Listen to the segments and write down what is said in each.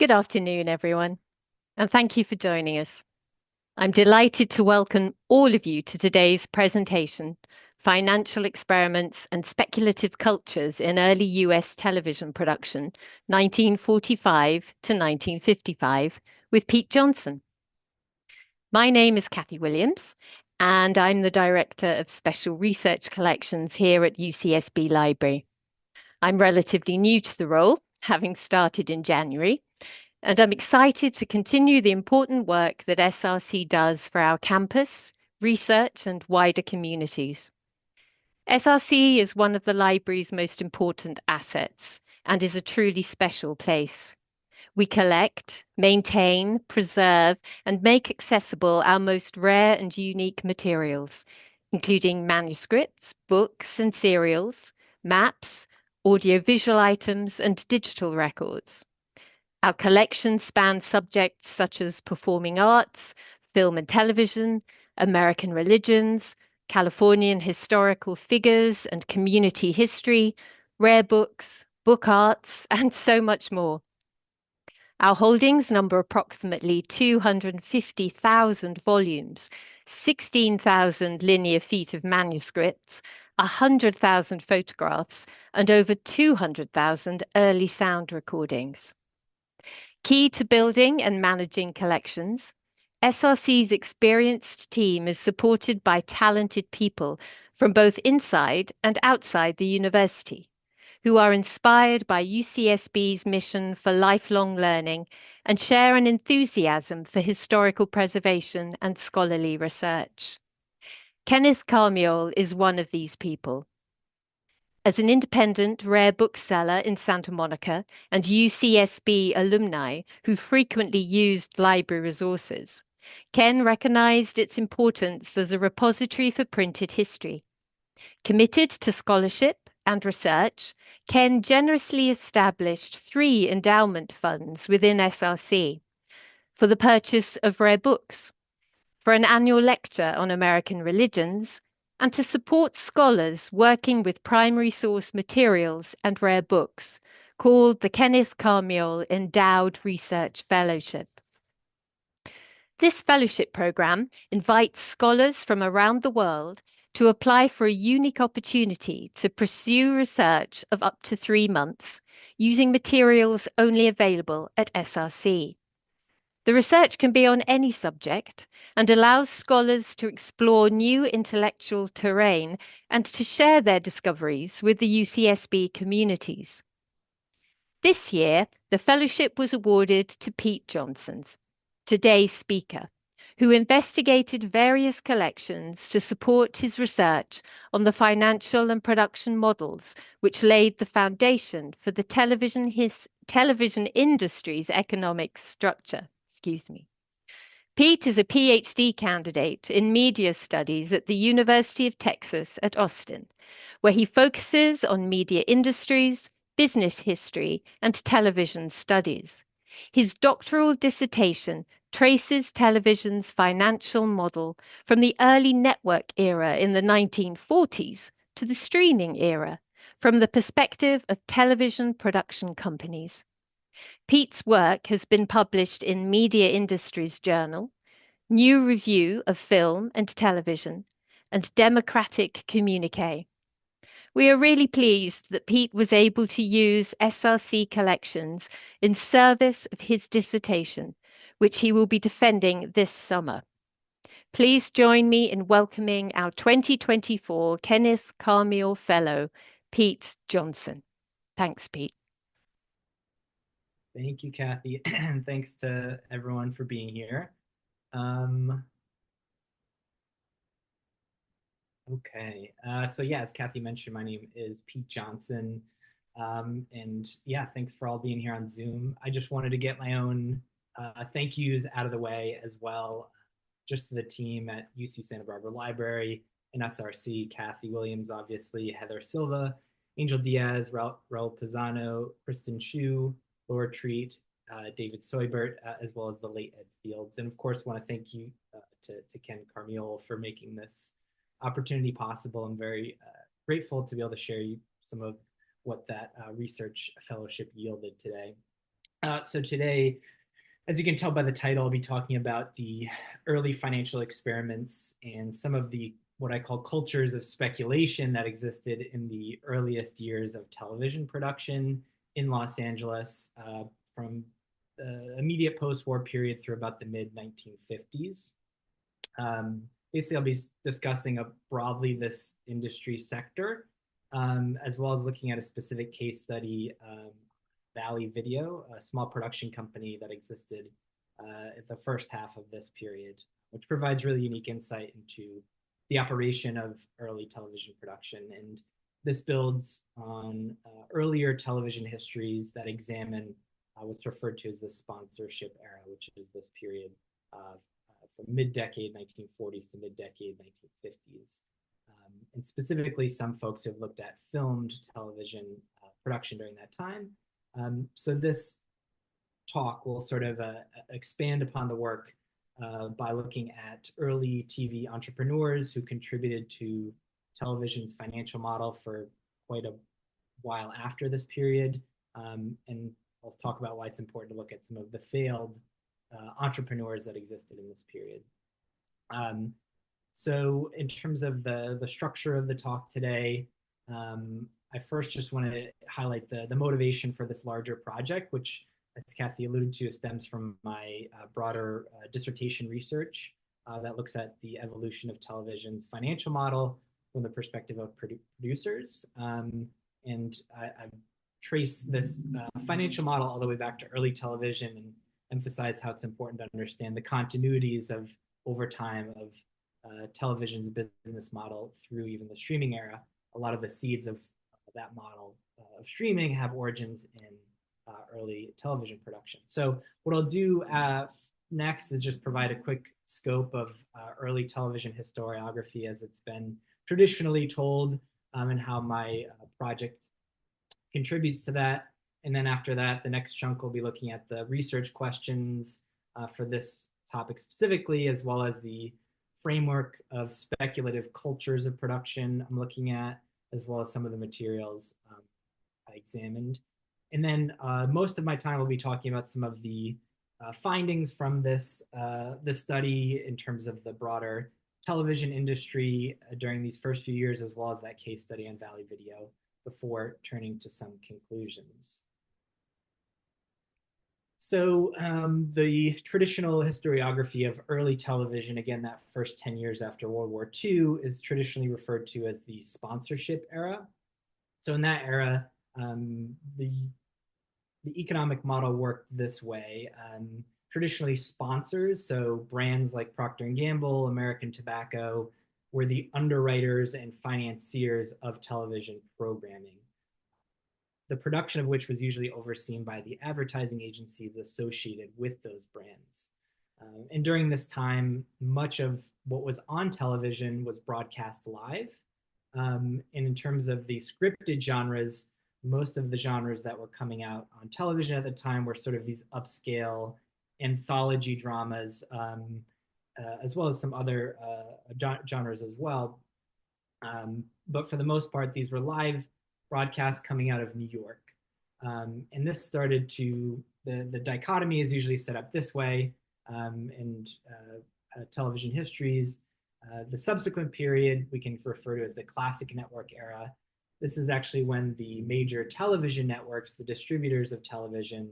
Good afternoon, everyone, and thank you for joining us. I'm delighted to welcome all of you to today's presentation, Financial Experiments and Speculative Cultures in Early US Television Production, 1945 to 1955, with Pete Johnson. My name is Kathy Williams, and I'm the Director of Special Research Collections here at UCSB Library. I'm relatively new to the role, having started in January, and I'm excited to continue the important work that SRC does for our campus, research, and wider communities. SRC is one of the library's most important assets and is a truly special place. We collect, maintain, preserve, and make accessible our most rare and unique materials, including manuscripts, books and serials, maps, audiovisual items, and digital records. Our collection spans subjects such as performing arts, film and television, American religions, Californian historical figures and community history, rare books, book arts, and so much more. Our holdings number approximately 250,000 volumes, 16,000 linear feet of manuscripts, 100,000 photographs, and over 200,000 early sound recordings. Key to building and managing collections, SRC's experienced team is supported by talented people from both inside and outside the university, who are inspired by UCSB's mission for lifelong learning and share an enthusiasm for historical preservation and scholarly research. Kenneth Karmiole is one of these people. As an independent rare bookseller in Santa Monica and UCSB alumni who frequently used library resources, Ken recognized its importance as a repository for printed history. Committed to scholarship and research, Ken generously established 3 endowment funds within SRC for the purchase of rare books, for an annual lecture on American religions, and to support scholars working with primary source materials and rare books, called the Kenneth Karmiole Endowed Research Fellowship. This fellowship program invites scholars from around the world to apply for a unique opportunity to pursue research of up to 3 months using materials only available at SRC. The research can be on any subject and allows scholars to explore new intellectual terrain and to share their discoveries with the UCSB communities. This year, the fellowship was awarded to Pete Johnson, today's speaker, who investigated various collections to support his research on the financial and production models which laid the foundation for the television industry's economic structure. Pete is a PhD candidate in media studies at the University of Texas at Austin, where he focuses on media industries, business history, and television studies. His doctoral dissertation traces television's financial model from the early network era in the 1940s to the streaming era, from the perspective of television production companies. Pete's work has been published in Media Industries Journal, New Review of Film and Television, and Democratic Communique. We are really pleased that Pete was able to use SRC collections in service of his dissertation, which he will be defending this summer. Please join me in welcoming our 2024 Kenneth Karmiole Fellow, Pete Johnson. Thanks, Pete. Thank you, Kathy, and thanks to everyone for being here. Okay, so yeah, as Kathy mentioned, my name is Pete Johnson, and yeah, thanks for all being here on Zoom. I just wanted to get my own thank yous out of the way as well, just to the team at UC Santa Barbara Library and SRC, Kathy Williams, obviously, Heather Silva, Angel Diaz, Raul Pisano, Kristen Shu, Laura Treat, David Soybert, as well as the late Ed Fields. And of course, want to thank you to Ken Karmiole for making this opportunity possible. I'm very grateful to be able to share some of what that research fellowship yielded today. So today, as you can tell by the title, I'll be talking about the early financial experiments and some of the what I call cultures of speculation that existed in the earliest years of television production in Los Angeles from the immediate post-war period through about the mid-1950s. Basically, I'll be discussing broadly this industry sector, as well as looking at a specific case study, Vallée-Video, a small production company that existed at the first half of this period, which provides really unique insight into the operation of early television production. And this builds on earlier television histories that examine what's referred to as the sponsorship era, which is this period from mid-decade 1940s to mid-decade 1950s. And specifically, some folks have looked at filmed television production during that time. So this talk will sort of expand upon the work by looking at early TV entrepreneurs who contributed to television's financial model for quite a while after this period. And I'll talk about why it's important to look at some of the failed entrepreneurs that existed in this period. So in terms of the structure of the talk today, I first just want to highlight the motivation for this larger project, which, as Kathy alluded to, stems from my broader dissertation research that looks at the evolution of television's financial model from the perspective of producers. And I trace this financial model all the way back to early television and emphasize how it's important to understand the continuities of over time of television's business model through even the streaming era. A lot of the seeds of that model of streaming have origins in early television production. So what I'll do next is just provide a quick scope of early television historiography as it's been traditionally told, and how my project contributes to that. And then after that, the next chunk will be looking at the research questions for this topic specifically, as well as the framework of speculative cultures of production I'm looking at, as well as some of the materials I examined. And then most of my time will be talking about some of the findings from this study in terms of the broader television industry during these first few years, as well as that case study on Vallée-Video, before turning to some conclusions. So the traditional historiography of early television, again, that first 10 years after World War II, is traditionally referred to as the sponsorship era. So in that era, the economic model worked this way. Traditionally, sponsors, so brands like Procter & Gamble, American Tobacco, were the underwriters and financiers of television programming, the production of which was usually overseen by the advertising agencies associated with those brands. And during this time, much of what was on television was broadcast live. And in terms of the scripted genres, most of the genres that were coming out on television at the time were sort of these upscale anthology dramas, as well as some other genres as well. But for the most part, these were live broadcasts coming out of New York. And this started to, the dichotomy is usually set up this way in television histories. The subsequent period we can refer to as the classic network era. This is actually when the major television networks, the distributors of television,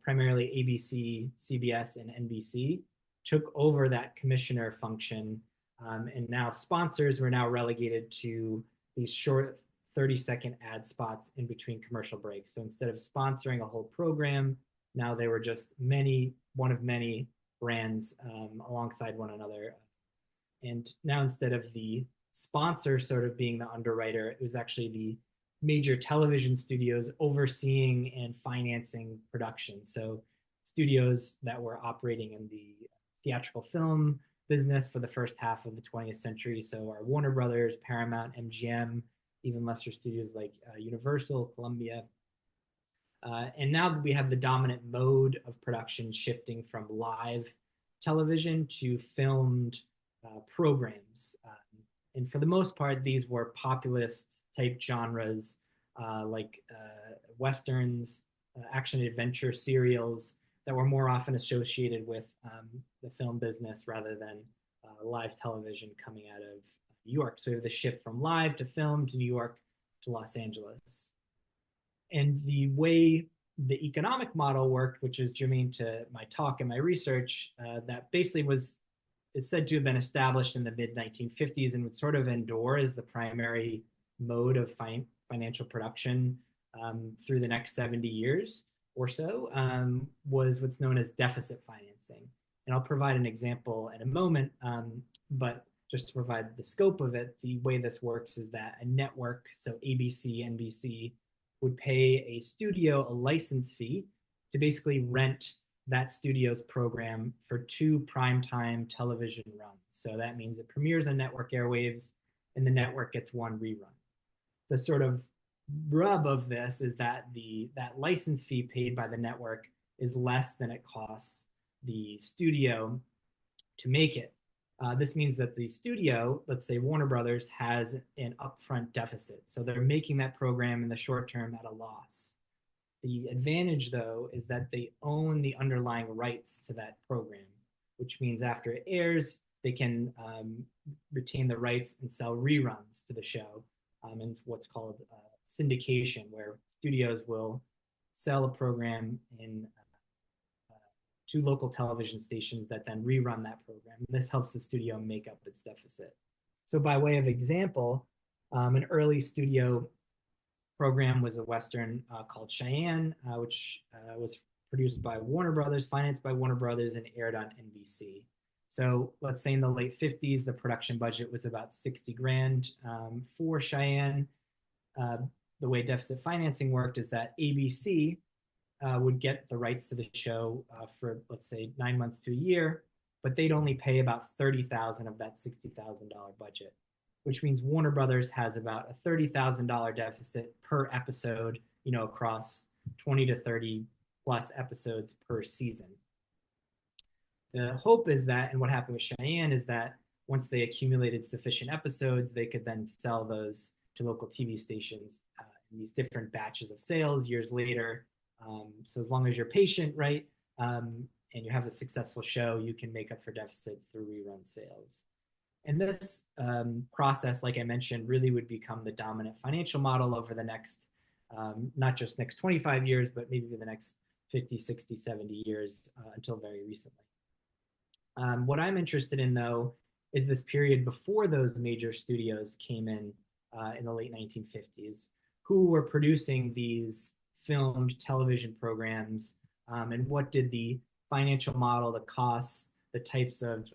primarily ABC, CBS, and NBC, took over that commissioner function. And now sponsors were now relegated to these short 30-second ad spots in between commercial breaks. So instead of sponsoring a whole program, now they were just one of many brands alongside one another. And now instead of the sponsor sort of being the underwriter, it was actually the major television studios overseeing and financing production. So studios that were operating in the theatrical film business for the first half of the 20th century. So our Warner Brothers, Paramount, MGM, even lesser studios like Universal, Columbia. And now that we have the dominant mode of production shifting from live television to filmed programs. And for the most part, these were populist type genres like westerns, action adventure serials that were more often associated with the film business rather than live television coming out of New York. So we have the shift from live to film to New York to Los Angeles. And the way the economic model worked, which is germane to my talk and my research, that basically is said to have been established in the mid 1950s and would sort of endure as the primary mode of financial production through the next 70 years or so, was what's known as deficit financing. And I'll provide an example in a moment, but just to provide the scope of it, the way this works is that a network, so ABC, NBC, would pay a studio a license fee to basically rent that studio's program for 2 primetime television runs. So that means it premieres on network airwaves and the network gets 1 rerun. The sort of rub of this is that that license fee paid by the network is less than it costs the studio to make it. This means that the studio, let's say Warner Brothers, has an upfront deficit. So they're making that program in the short term at a loss. The advantage, though, is that they own the underlying rights to that program, which means after it airs, they can retain the rights and sell reruns to the show, and what's called syndication, where studios will sell a program in to local television stations that then rerun that program. And this helps the studio make up its deficit. So by way of example, an early studio program was a Western called Cheyenne, which was produced by Warner Brothers, financed by Warner Brothers, and aired on NBC. So let's say in the late 50s, the production budget was about 60 grand for Cheyenne. The way deficit financing worked is that ABC would get the rights to the show for, let's say, 9 months to a year, but they'd only pay about $30,000 of that $60,000 budget, which means Warner Brothers has about a $30,000 deficit per episode, across 20 to 30 plus episodes per season. The hope is that, and what happened with Cheyenne is that once they accumulated sufficient episodes, they could then sell those to local TV stations in these different batches of sales years later. So as long as you're patient, right, and you have a successful show, you can make up for deficits through rerun sales. And this process, like I mentioned, really would become the dominant financial model over the next, not just next 25 years, but maybe the next 50, 60, 70 years until very recently. What I'm interested in, though, is this period before those major studios came in the late 1950s, who were producing these filmed television programs, and what did the financial model, the costs, the types of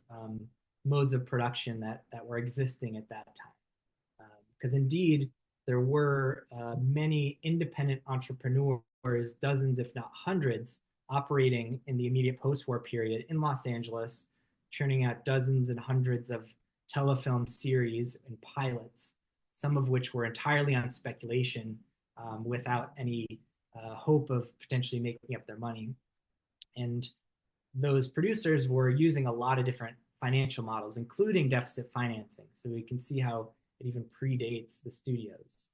modes of production that were existing at that time. Because indeed, there were many independent entrepreneurs, dozens, if not hundreds, operating in the immediate post-war period in Los Angeles, churning out dozens and hundreds of telefilm series and pilots, some of which were entirely on speculation without any hope of potentially making up their money. And those producers were using a lot of different financial models, including deficit financing. So we can see how it even predates the studios.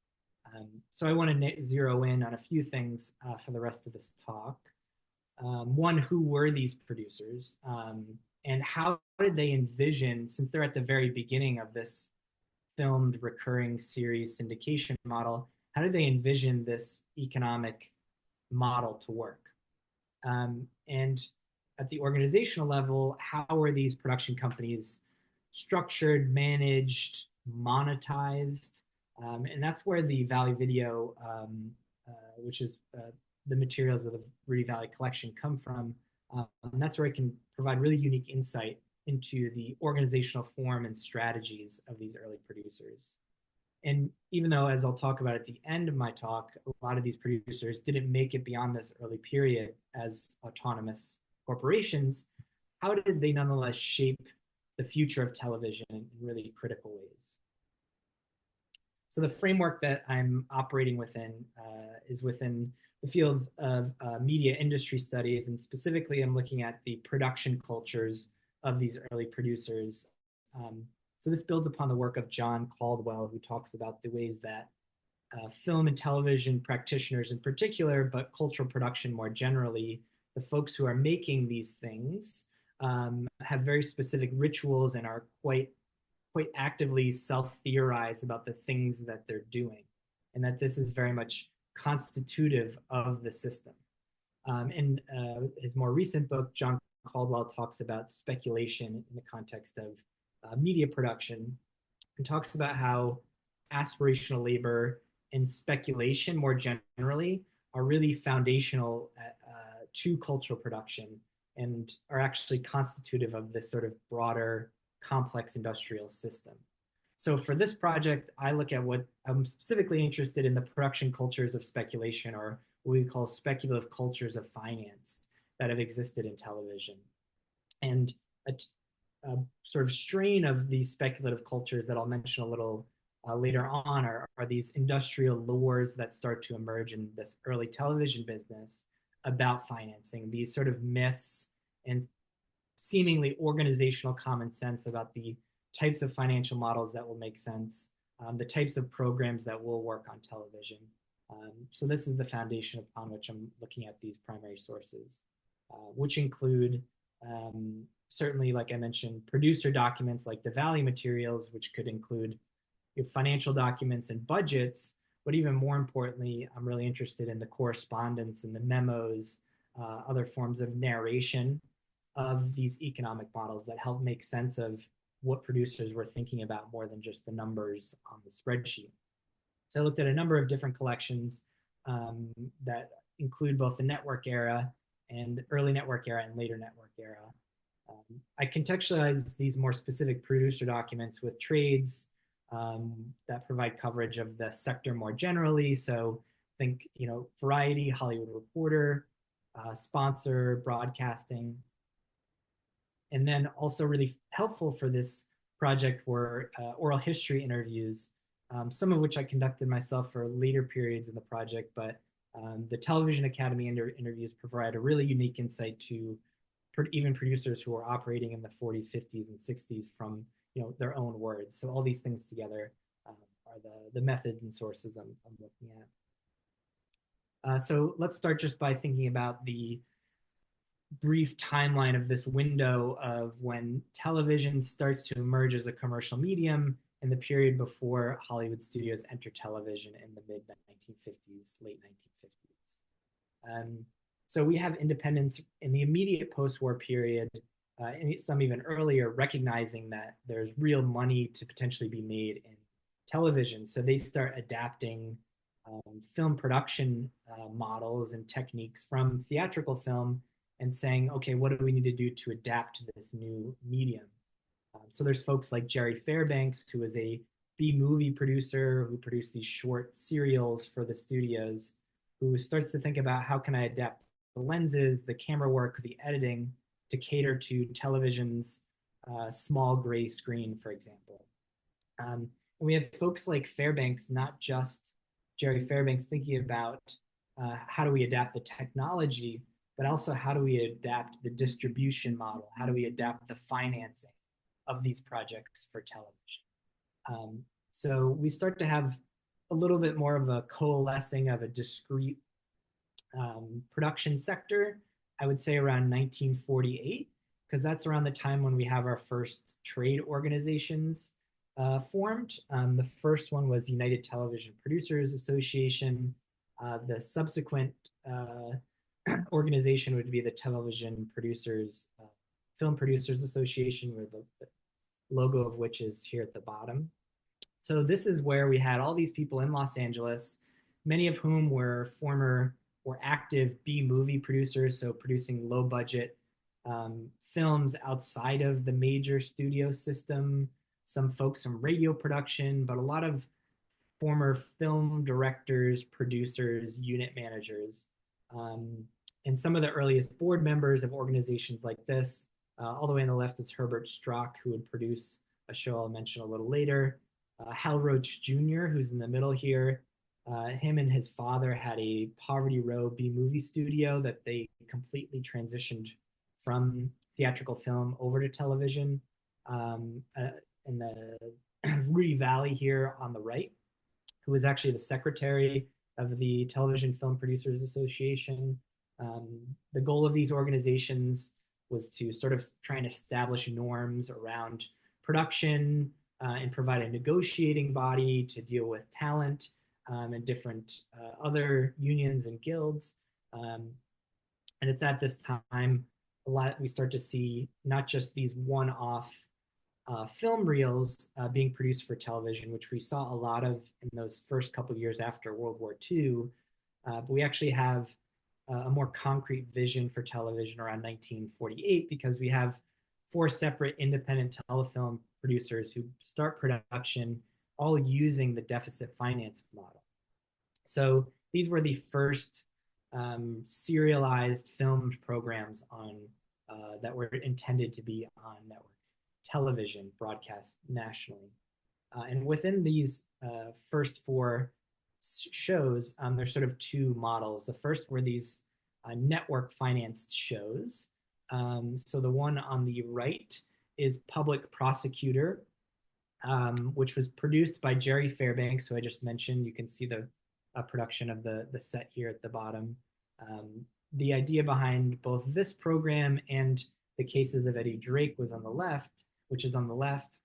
So I want to zero in on a few things for the rest of this talk. One, who were these producers? And how did they envision, since they're at the very beginning of this filmed recurring series syndication model, how did they envision this economic model to work? And at the organizational level, how are these production companies structured, managed, monetized? And that's where the Vallée-Video, which is the materials of the Rudy Vallée collection, come from. And that's where I can provide really unique insight into the organizational form and strategies of these early producers. And even though, as I'll talk about at the end of my talk, a lot of these producers didn't make it beyond this early period as autonomous corporations, how did they nonetheless shape the future of television in really critical ways? So the framework that I'm operating within is within the field of media industry studies, and specifically I'm looking at the production cultures of these early producers. So this builds upon the work of John Caldwell, who talks about the ways that film and television practitioners in particular, but cultural production more generally, the folks who are making these things have very specific rituals and are quite actively self-theorize about the things that they're doing, and that this is very much constitutive of the system. In his more recent book, John Caldwell talks about speculation in the context of media production, and talks about how aspirational labor and speculation more generally are really foundational to cultural production and are actually constitutive of this sort of broader complex industrial system. So for this project, I look at what I'm specifically interested in: the production cultures of speculation, or what we call speculative cultures of finance, that have existed in television. And a sort of strain of these speculative cultures that I'll mention a little later on are these industrial lures that start to emerge in this early television business about financing, these sort of myths and seemingly organizational common sense about the types of financial models that will make sense, the types of programs that will work on television. So this is the foundation upon which I'm looking at these primary sources, which include certainly, like I mentioned, producer documents like the Vallée materials, which could include financial documents and budgets, but even more importantly, I'm really interested in the correspondence and the memos, other forms of narration of these economic models that help make sense of what producers were thinking about more than just the numbers on the spreadsheet. So I looked at a number of different collections that include both the network era and early network era and later network era. I contextualized these more specific producer documents with trades that provide coverage of the sector more generally. So think, Variety, Hollywood Reporter, Sponsor, Broadcasting. And then also really helpful for this project were oral history interviews, some of which I conducted myself for later periods in the project, but the Television Academy interviews provide a really unique insight to even producers who are operating in the 40s, 50s, and 60s from their own words. So all these things together are the methods and sources I'm looking at. So let's start just by thinking about the brief timeline of this window of when television starts to emerge as a commercial medium in the period before Hollywood studios enter television in the mid-1950s, late 1950s. So we have independents in the immediate post-war period, and some even earlier, recognizing that there's real money to potentially be made in television. So they start adapting film production models and techniques from theatrical film and saying, okay, what do we need to do to adapt to this new medium? So there's folks like Jerry Fairbanks, who is a B-movie producer who produced these short serials for the studios, who starts to think about how can I adapt the lenses, the camera work, the editing to cater to television's small gray screen, for example. And we have folks like Fairbanks, not just Jerry Fairbanks, thinking about how do we adapt the technology, but also how do we adapt the distribution model? How do we adapt the financing of these projects for television? So we start to have a little bit more of a coalescing of a discrete production sector, I would say around 1948, because that's around the time when we have our first trade organizations formed. The first one was United Television Producers Association. The subsequent organization would be the Television Producers, Film Producers Association, where the logo of which is here at the bottom. So this is where we had all these people in Los Angeles, many of whom were active B-movie producers, so producing low-budget films outside of the major studio system, some folks from radio production, but a lot of former film directors, producers, unit managers. And some of the earliest board members of organizations like this, all the way on the left is Herbert Strock, who would produce a show I'll mention a little later. Hal Roach Jr., who's in the middle here, him and his father had a Poverty Row B-movie studio that they completely transitioned from theatrical film over to television. And the Rudy Vallée here on the right, who was actually the secretary of the Television Film Producers Association. The goal of these organizations was to sort of try and establish norms around production and provide a negotiating body to deal with talent and different other unions and guilds. And it's at this time we start to see not just these one-off film reels being produced for television, which we saw a lot of in those first couple of years after World War II, but we actually have a more concrete vision for television around 1948 because we have 4 separate independent telefilm producers who start production all using the deficit finance model. So these were the first serialized filmed programs on that were intended to be on network television broadcast nationally. And within these first 4 shows, there's sort of 2 models. The first were these network financed shows. So the one on the right is Public Prosecutor, which was produced by Jerry Fairbanks, who I just mentioned. You can see the production of the set here at the bottom. The idea behind both this program and the cases of Eddie Drake was on the left, which is on the left,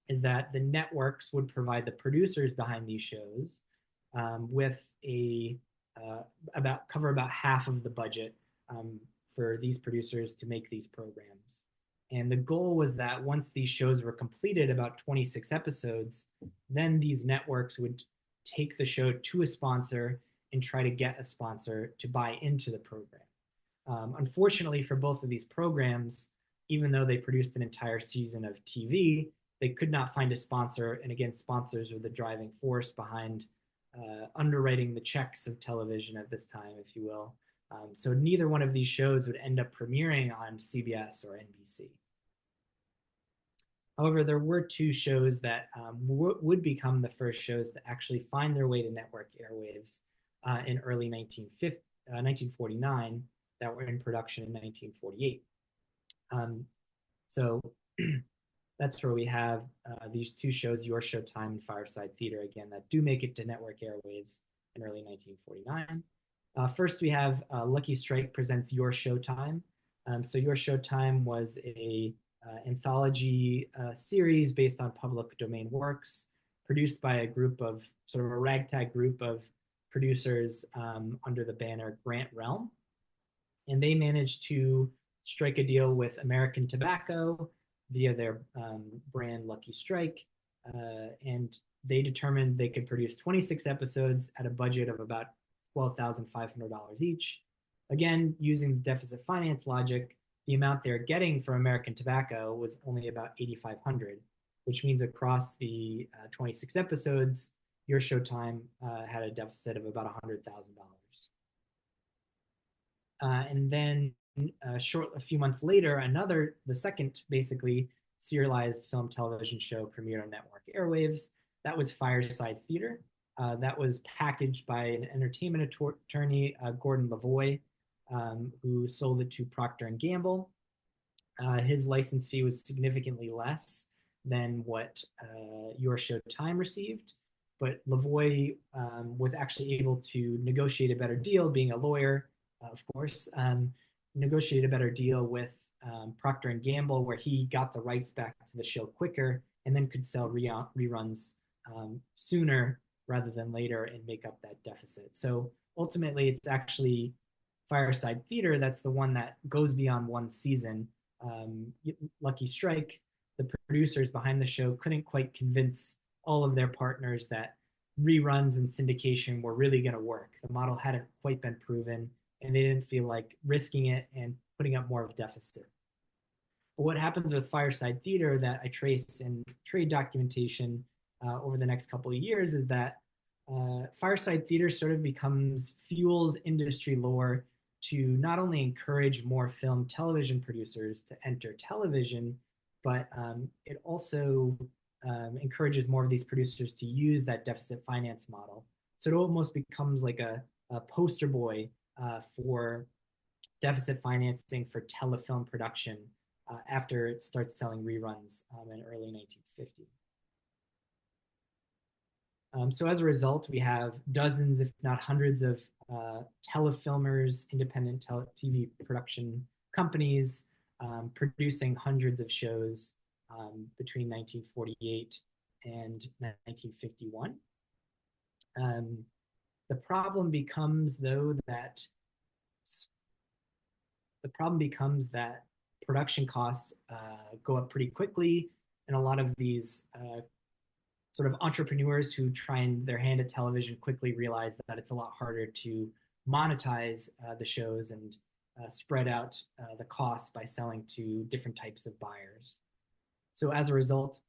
is that the networks would provide the producers behind these shows with cover about half of the budget for these producers to make these programs. And the goal was that once these shows were completed, about 26 episodes, then these networks would take the show to a sponsor and try to get a sponsor to buy into the program. Unfortunately for both of these programs, even though they produced an entire season of TV, they could not find a sponsor. And again, sponsors were the driving force behind underwriting the checks of television at this time, if you will. So neither one of these shows would end up premiering on CBS or NBC. However, there were 2 shows that would become the first shows to actually find their way to network airwaves in early 1949 that were in production in 1948. So that's where we have these 2 shows, Your Showtime and Fireside Theater, again, that do make it to network airwaves in early 1949. First, we have Lucky Strike presents Your Showtime. So Your Showtime was a anthology series based on public domain works, produced by a group of sort of a ragtag group of producers under the banner Grant Realm. And they managed to strike a deal with American Tobacco via their brand Lucky Strike. And they determined they could produce 26 episodes at a budget of about $12,500 each. Again, using deficit finance logic, the amount they're getting from American Tobacco was only about $8,500, which means across the 26 episodes, Your Showtime had a deficit of about $100,000. And then a few months later, the second basically serialized film television show premiered on network airwaves. That was Fireside Theater. That was packaged by an entertainment attorney, Gordon Lavoie, who sold it to Procter & Gamble. His license fee was significantly less than what Your Showtime received, but Lavoie was actually able to negotiate a better deal, being a lawyer, of course, negotiate a better deal with Procter & Gamble, where he got the rights back to the show quicker and then could sell reruns sooner rather than later and make up that deficit. So ultimately, it's actually Fireside Theater that's the one that goes beyond one season. Lucky Strike, the producers behind the show couldn't quite convince all of their partners that reruns and syndication were really going to work. The model hadn't quite been proven, and they didn't feel like risking it and putting up more of a deficit. But what happens with Fireside Theater that I trace in trade documentation over the next couple of years is that Fireside Theater sort of fuels industry lore to not only encourage more film television producers to enter television, but it also encourages more of these producers to use that deficit finance model. So it almost becomes like a poster boy for deficit financing for telefilm production after it starts selling reruns in early 1950. So as a result, we have dozens, if not hundreds, of telefilmers, independent TV production companies producing hundreds of shows between 1948 and 1951. The problem becomes, though, that production costs go up pretty quickly, and a lot of these sort of entrepreneurs who try their hand at television quickly realize that it's a lot harder to monetize the shows and spread out the costs by selling to different types of buyers. So as a result,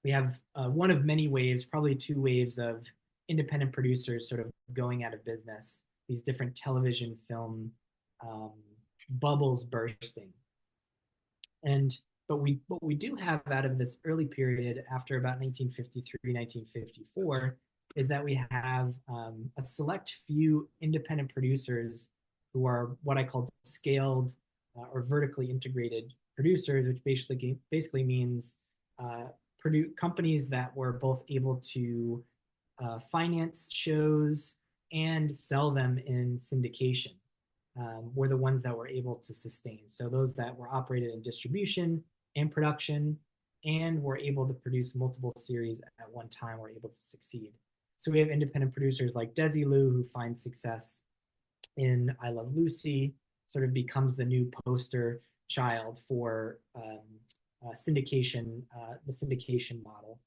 we have one of many waves, probably two waves of independent producers sort of going out of business, these different television film bubbles bursting. But we do have out of this early period after about 1953, 1954, is that we have a select few independent producers who are what I call scaled or vertically integrated producers, which basically means companies that were both able to finance shows and sell them in syndication were the ones that were able to sustain. So those that were operated in distribution and production and were able to produce multiple series at one time were able to succeed. So we have independent producers like Desilu, who finds success in I Love Lucy, sort of becomes the new poster child for syndication, the syndication model.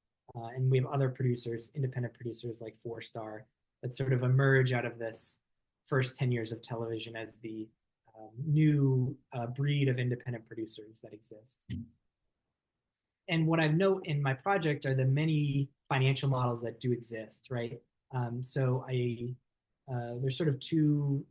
And we have other producers, independent producers like Four Star, that sort of emerge out of this first 10 years of television as the new breed of independent producers that exist. And what I note in my project are the many financial models that do exist, right? So there's sort of two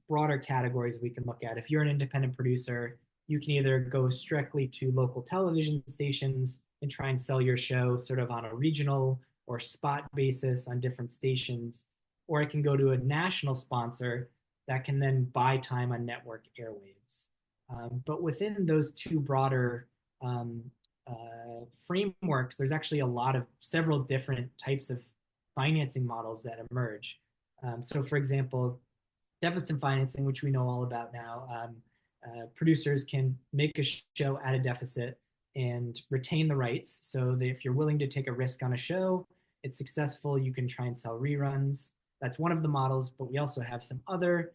broader categories we can look at. If you're an independent producer, you can either go strictly to local television stations and try and sell your show sort of on a regional or spot basis on different stations, or it can go to a national sponsor that can then buy time on network airwaves. But within those two broader frameworks, there's actually several different types of financing models that emerge. So for example, deficit financing, which we know all about now, producers can make a show at a deficit and retain the rights. So that if you're willing to take a risk on a show, it's successful, you can try and sell reruns. That's one of the models, but we also have some other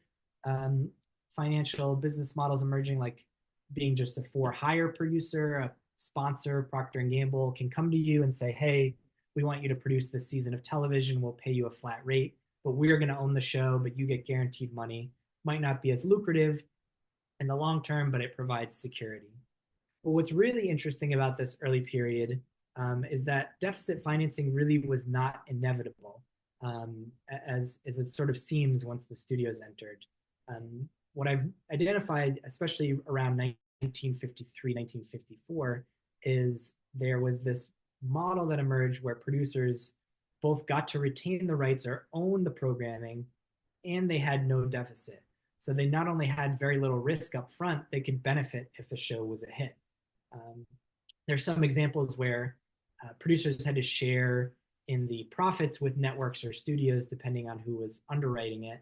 financial business models emerging, like being just a for-hire producer. A sponsor, Procter & Gamble, can come to you and say, hey, we want you to produce this season of television. We'll pay you a flat rate, but we're going to own the show, but you get guaranteed money. Might not be as lucrative in the long term, but it provides security. But what's really interesting about this early period is that deficit financing really was not inevitable, as it sort of seems once the studios entered. What I've identified, especially around 1953, 1954, is there was this model that emerged where producers both got to retain the rights or own the programming, and they had no deficit. So they not only had very little risk up front, they could benefit if the show was a hit. There's some examples where producers had to share in the profits with networks or studios, depending on who was underwriting it.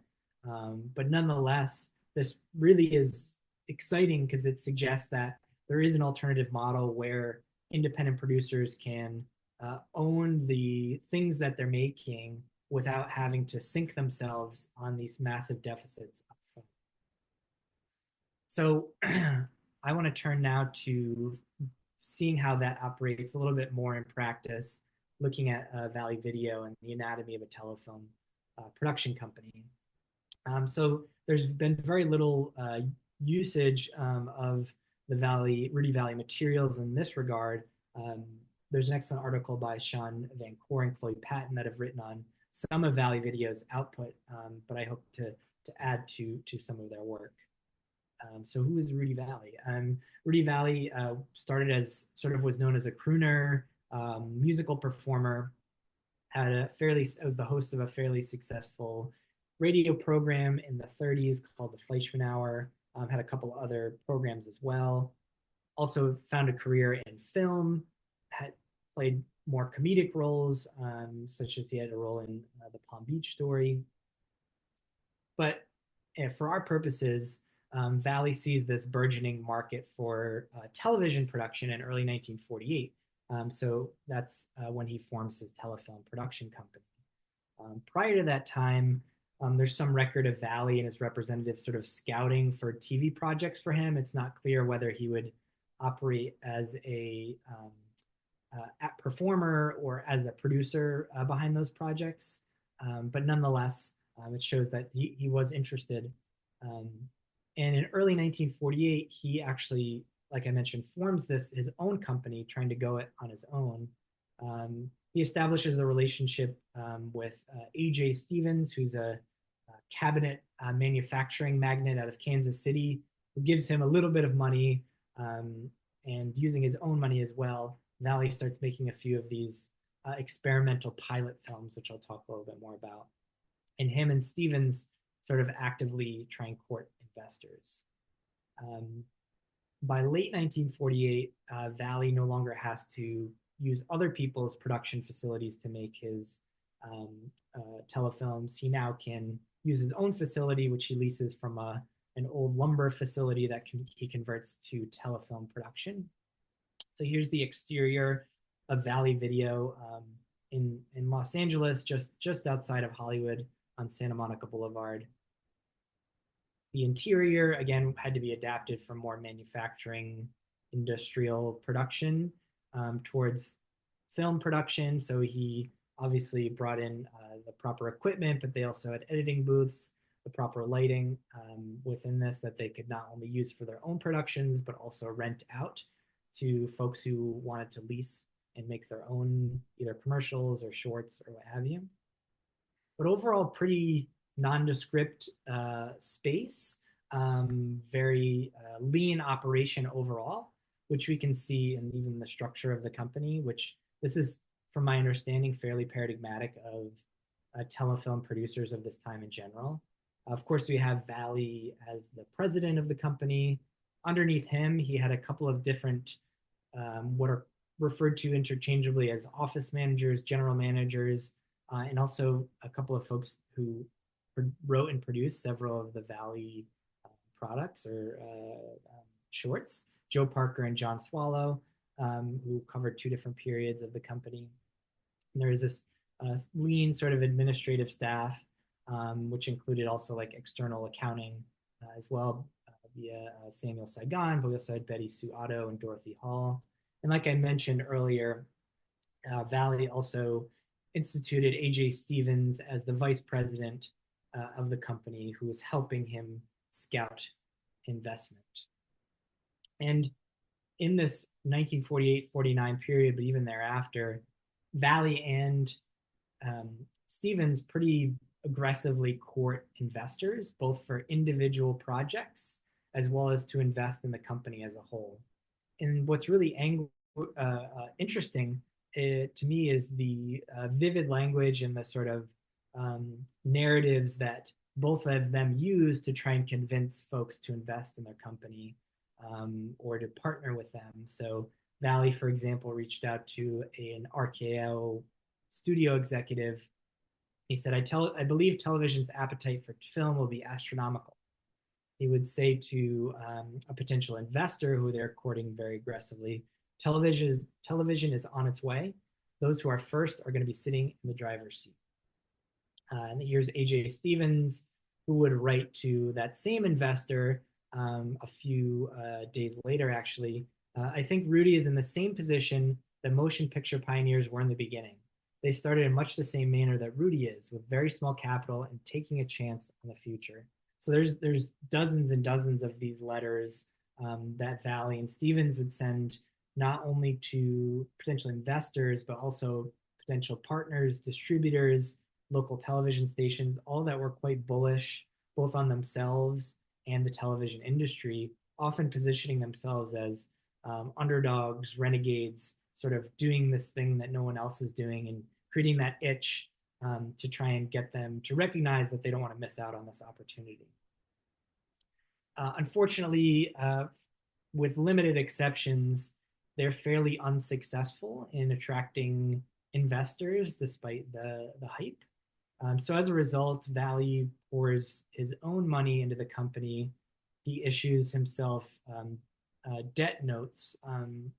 But nonetheless, this really is exciting because it suggests that there is an alternative model where independent producers can own the things that they're making without having to sink themselves on these massive deficits up front. So I want to turn now to seeing how that operates a little bit more in practice, looking at Vallée-Video and the anatomy of a telefilm production company. So there's been very little usage of the Rudy Vallée materials in this regard. There's an excellent article by Sean Van Koor and Chloe Patton that have written on some of Vallée-Video's output, but I hope to add to some of their work. So who is Rudy Vallée? Rudy Vallée started as was known as a crooner, musical performer, was the host of a fairly successful radio program in the 30s called the Fleischman Hour, had a couple other programs as well. Also found a career in film, had played more comedic roles, such as he had a role in the Palm Beach Story. But for our purposes, Vallée sees this burgeoning market for television production in early 1948. So that's when he forms his telefilm production company. Prior to that time, there's some record of Vallée and his representatives sort of scouting for TV projects for him. It's not clear whether he would operate as a performer or as a producer behind those projects. But nonetheless, it shows that he was interested. And in early 1948, he actually, like I mentioned, forms his own company, trying to go it on his own. He establishes a relationship with A.J. Stevens, who's a cabinet manufacturing magnate out of Kansas City, who gives him a little bit of money, and using his own money as well, Vallée starts making a few of these experimental pilot films, which I'll talk a little bit more about. And him and Stevens sort of actively try and court investors. By late 1948, Vallée no longer has to use other people's production facilities to make his telefilms. He now can use his own facility, which he leases from an old lumber facility that he converts to telefilm production. So here's the exterior of Vallée-Video in Los Angeles, just outside of Hollywood on Santa Monica Boulevard. The interior, again, had to be adapted from more manufacturing, industrial production towards film production. So he obviously brought in the proper equipment, but they also had editing booths, the proper lighting within this that they could not only use for their own productions, but also rent out to folks who wanted to lease and make their own either commercials or shorts or what have you. But overall, pretty nondescript space, very lean operation overall, which we can see in even the structure of the company, which this is, from my understanding, fairly paradigmatic of telefilm producers of this time in general. Of course, we have Vallée as the president of the company. Underneath him, he had a couple of different, what are referred to interchangeably as office managers, general managers, and also a couple of folks who wrote and produced several of the Vallée products or shorts, Joe Parker and John Swallow, who covered two different periods of the company. And there is this lean sort of administrative staff, which included also like external accounting as well, via Samuel Saigon, but we also had Betty Sue Otto and Dorothy Hall. And like I mentioned earlier, Vallée also instituted A.J. Stevens as the vice president of the company, who was helping him scout investment. And in this 1948-49 period, but even thereafter, Vallée and Stevens pretty aggressively court investors, both for individual projects as well as to invest in the company as a whole. And what's really interesting to me is the vivid language and the sort of narratives that both of them use to try and convince folks to invest in their company or to partner with them. So Vallée, for example, reached out to an RKO studio executive. He said, I believe television's appetite for film will be astronomical. He would say to a potential investor who they're courting very aggressively, television is on its way. Those who are first are going to be sitting in the driver's seat. And here's A.J. Stevens, who would write to that same investor a few days later, actually. I think Rudy is in the same position that motion picture pioneers were in the beginning. They started in much the same manner that Rudy is, with very small capital and taking a chance on the future. So there's dozens and dozens of these letters that Vallée and Stevens would send not only to potential investors, but also potential partners, distributors, local television stations, all that were quite bullish, both on themselves and the television industry, often positioning themselves as underdogs, renegades, sort of doing this thing that no one else is doing and creating that itch to try and get them to recognize that they don't want to miss out on this opportunity. Unfortunately, with limited exceptions, they're fairly unsuccessful in attracting investors despite the hype. So as a result, Vallée pours his own money into the company. He issues himself debt notes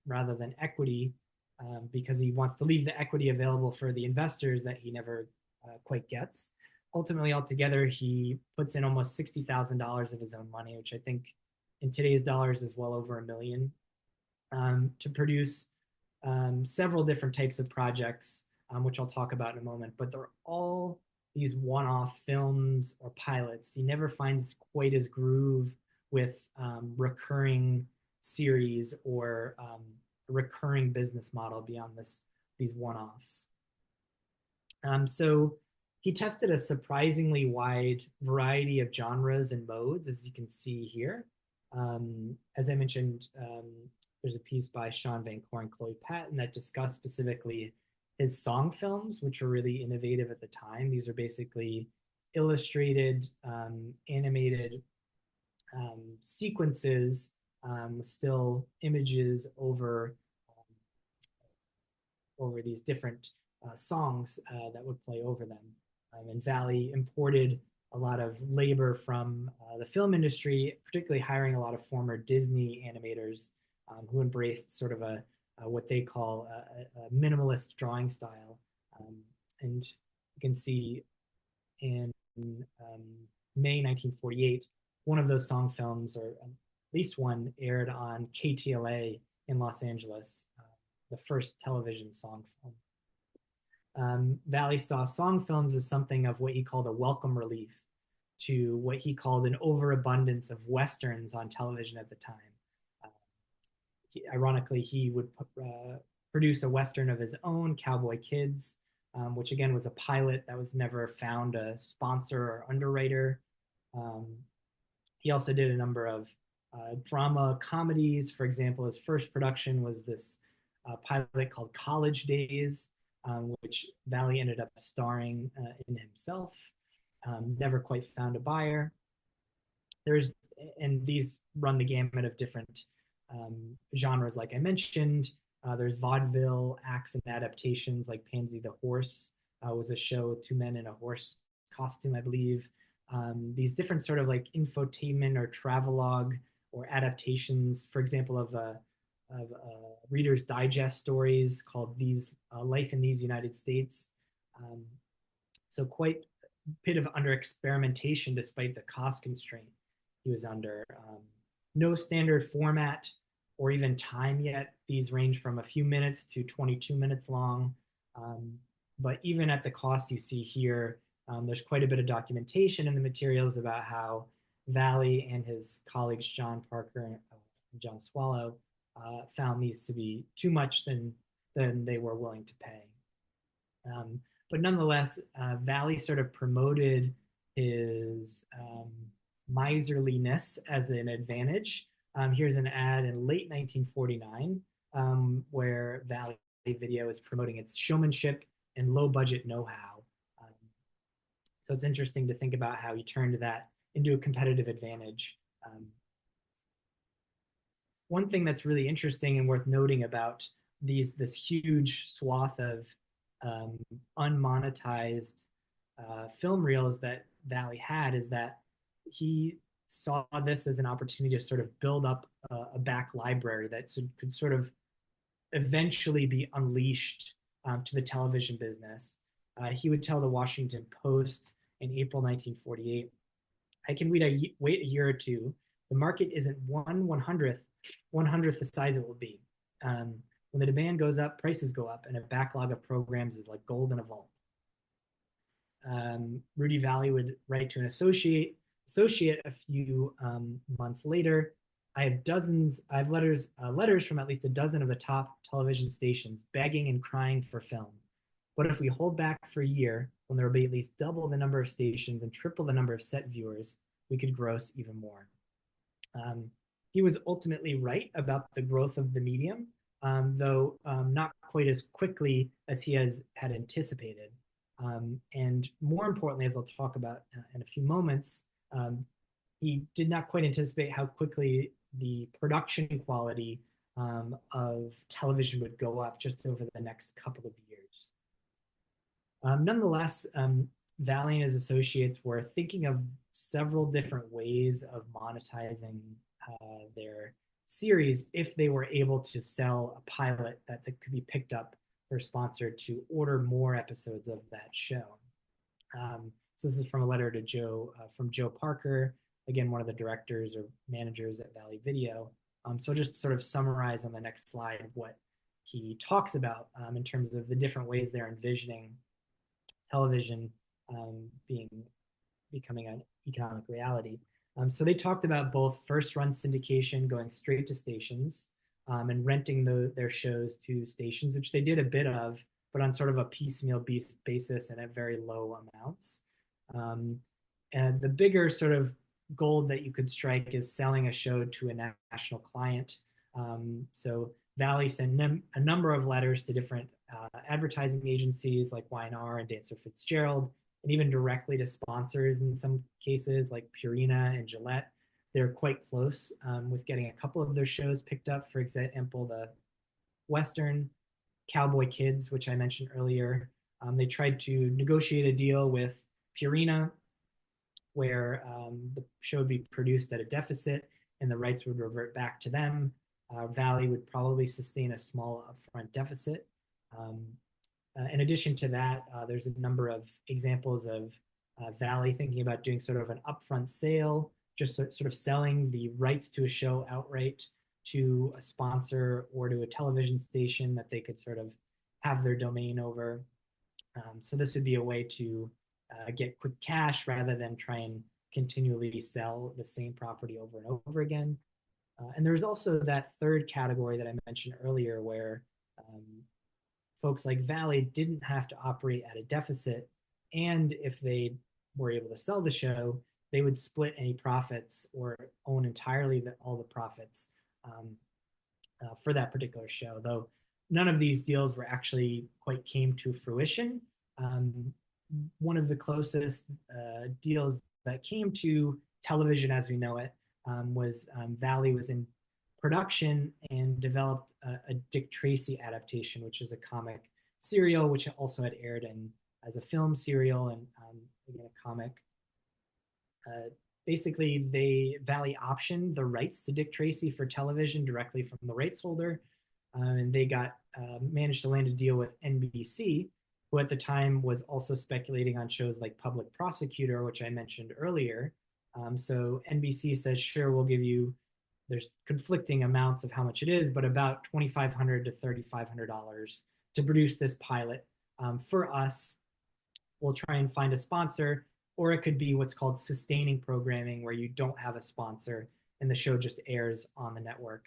rather than equity because he wants to leave the equity available for the investors that he never quite gets. Ultimately, altogether, he puts in almost $60,000 of his own money, which I think in today's dollars is well over $1 million, to produce several different types of projects, which I'll talk about in a moment. But they're all these one-off films or pilots. He never finds quite his groove with recurring series or a recurring business model beyond these one-offs. So he tested a surprisingly wide variety of genres and modes, as you can see here. As I mentioned, there's a piece by Sean Van Core and Chloe Patton that discussed specifically his song films, which were really innovative at the time. These are basically illustrated, animated sequences, still images over these different songs that would play over them. And Vallée imported a lot of labor from the film industry, particularly hiring a lot of former Disney animators who embraced sort of what they call a minimalist drawing style. And you can see in May 1948, one of those song films, or at least one, aired on KTLA in Los Angeles, the first television song film. Vallée saw song films as something of what he called a welcome relief to what he called an overabundance of Westerns on television at the time. Ironically, he would produce a Western of his own, Cowboy Kids, which again was a pilot that was never found a sponsor or underwriter. He also did a number of drama comedies. For example, his first production was this pilot called College Days, which Vallée ended up starring in himself. Never quite found a buyer. And these run the gamut of different genres, like I mentioned. There's vaudeville acts and adaptations, like Pansy the Horse was a show, two men in a horse costume, I believe. These different sort of like infotainment or travelogue or adaptations, for example, of Reader's Digest stories called Life in These United States. So quite a bit of under experimentation despite the cost constraint he was under. No standard format or even time yet. These range from a few minutes to 22 minutes long. But even at the cost you see here, there's quite a bit of documentation in the materials about how Vallée and his colleagues, John Parker and John Swallow, found these to be too much than they were willing to pay. But nonetheless, Vallée sort of promoted his miserliness as an advantage. Here's an ad in late 1949 where Vallée-Video is promoting its showmanship and low budget know-how. So it's interesting to think about how he turned that into a competitive advantage. One thing that's really interesting and worth noting about this huge swath of unmonetized film reels that Vallée had is that he saw this as an opportunity to sort of build up a back library that could sort of eventually be unleashed to the television business. He would tell the Washington Post in April 1948, I can wait a year or two. The market isn't 1/100th the size it will be. When the demand goes up, prices go up, and a backlog of programs is like gold in a vault. Rudy Vallée would write to an associate a few months later. I have letters from at least a dozen of the top television stations begging and crying for film. But if we hold back for a year, when there will be at least double the number of stations and triple the number of set viewers, we could gross even more. He was ultimately right about the growth of the medium, though not quite as quickly as he had anticipated. And more importantly, as I'll talk about in a few moments, he did not quite anticipate how quickly the production quality of television would go up just over the next couple of years. Nonetheless, Vallée and his associates were thinking of several different ways of monetizing their series if they were able to sell a pilot that could be picked up for a sponsor to order more episodes of that show. So this is from a letter to Joe, from Joe Parker, again, one of the directors or managers at Vallée-Video. So I'll just sort of summarize on the next slide what he talks about in terms of the different ways they're envisioning television becoming an economic reality. So they talked about both first-run syndication, going straight to stations, and renting their shows to stations, which they did a bit of, but on sort of a piecemeal basis and at very low amounts. And the bigger sort of goal that you could strike is selling a show to a national client. So Vallée sent a number of letters to different advertising agencies like Y&R and Dancer Fitzgerald, and even directly to sponsors in some cases like Purina and Gillette. They're quite close with getting a couple of their shows picked up. For example, the Western Cowboy Kids, which I mentioned earlier. They tried to negotiate a deal with Purina where the show would be produced at a deficit and the rights would revert back to them. Vallée would probably sustain a small upfront deficit. In addition to that, there's a number of examples of Vallée thinking about doing sort of an upfront sale, just sort of selling the rights to a show outright to a sponsor or to a television station that they could sort of have their domain over. So this would be a way to get quick cash rather than try and continually sell the same property over and over again. And there's also that third category that I mentioned earlier where folks like Vallée didn't have to operate at a deficit. And if they were able to sell the show, they would split any profits or own entirely all the profits for that particular show, though none of these deals were actually quite came to fruition. One of the closest deals that came to television as we know it was Vallée was in production and developed a Dick Tracy adaptation, which is a comic serial, which also had aired as a film serial and again a comic. Basically, Vallée optioned the rights to Dick Tracy for television directly from the rights holder, and they managed to land a deal with NBC, who at the time was also speculating on shows like Public Prosecutor, which I mentioned earlier. So NBC says, sure, we'll give you, there's conflicting amounts of how much it is, but about $2,500 to $3,500 to produce this pilot for us. We'll try and find a sponsor, or it could be what's called sustaining programming, where you don't have a sponsor and the show just airs on the network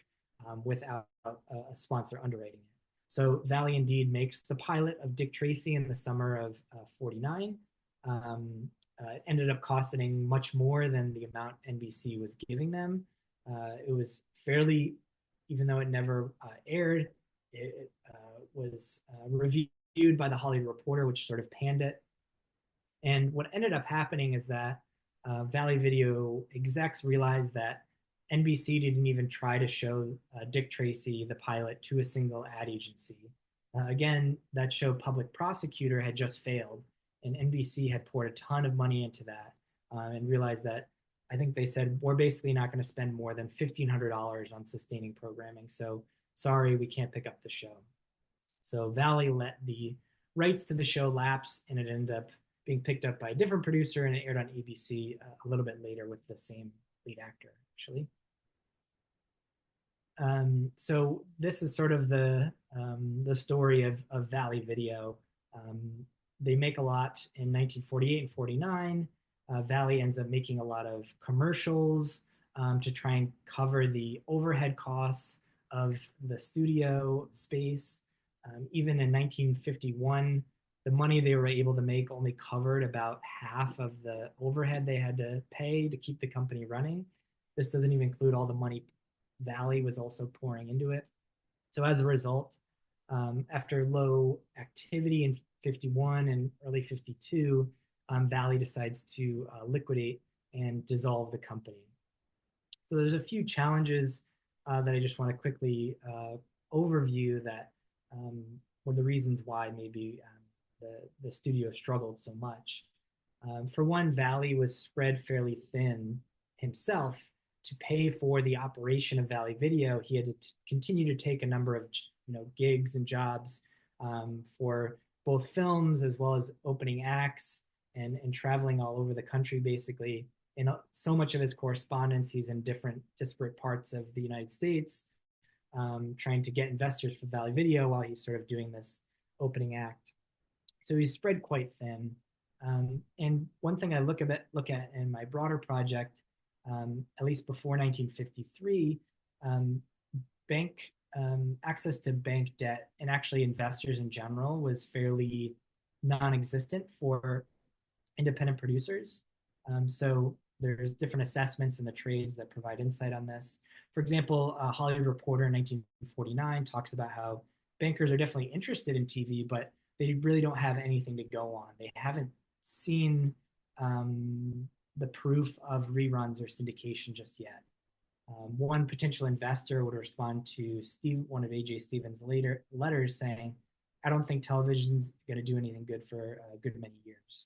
without a sponsor underwriting it. So Vallée indeed makes the pilot of Dick Tracy in the summer of '49. It ended up costing much more than the amount NBC was giving them. It was fairly, even though it never aired, it was reviewed by the Hollywood Reporter, which sort of panned it. And what ended up happening is that Vallée-Video execs realized that NBC didn't even try to show Dick Tracy, the pilot, to a single ad agency. Again, that show Public Prosecutor had just failed, and NBC had poured a ton of money into that and realized that, I think they said, we're basically not going to spend more than $1,500 on sustaining programming. So sorry, we can't pick up the show. So Vallée let the rights to the show lapse, and it ended up being picked up by a different producer, and it aired on ABC a little bit later with the same lead actor, actually. So this is sort of the story of Vallée-Video. They make a lot in 1948 and 49. Vallée ends up making a lot of commercials to try and cover the overhead costs of the studio space. Even in 1951, the money they were able to make only covered about half of the overhead they had to pay to keep the company running. This doesn't even include all the money Vallée was also pouring into it. So as a result, after low activity in 51 and early 52, Vallée decides to liquidate and dissolve the company. So there's a few challenges that I just want to quickly overview that were the reasons why maybe the studio struggled so much. For one, Vallée was spread fairly thin himself. To pay for the operation of Vallée-Video, he had to continue to take a number of gigs and jobs for both films as well as opening acts and traveling all over the country basically. In so much of his correspondence, he's in different disparate parts of the United States, trying to get investors for Vallée-Video while he's sort of doing this opening act. So he's spread quite thin. And one thing I look at in my broader project, at least before 1953, bank access to bank debt and actually investors in general was fairly non-existent for independent producers. So there's different assessments in the trades that provide insight on this. For example, Hollywood Reporter in 1949 talks about how bankers are definitely interested in TV, but they really don't have anything to go on. They haven't seen the proof of reruns or syndication just yet. One potential investor would respond to one of A.J. Stevens' letters saying, "I don't think television's going to do anything good for a good many years."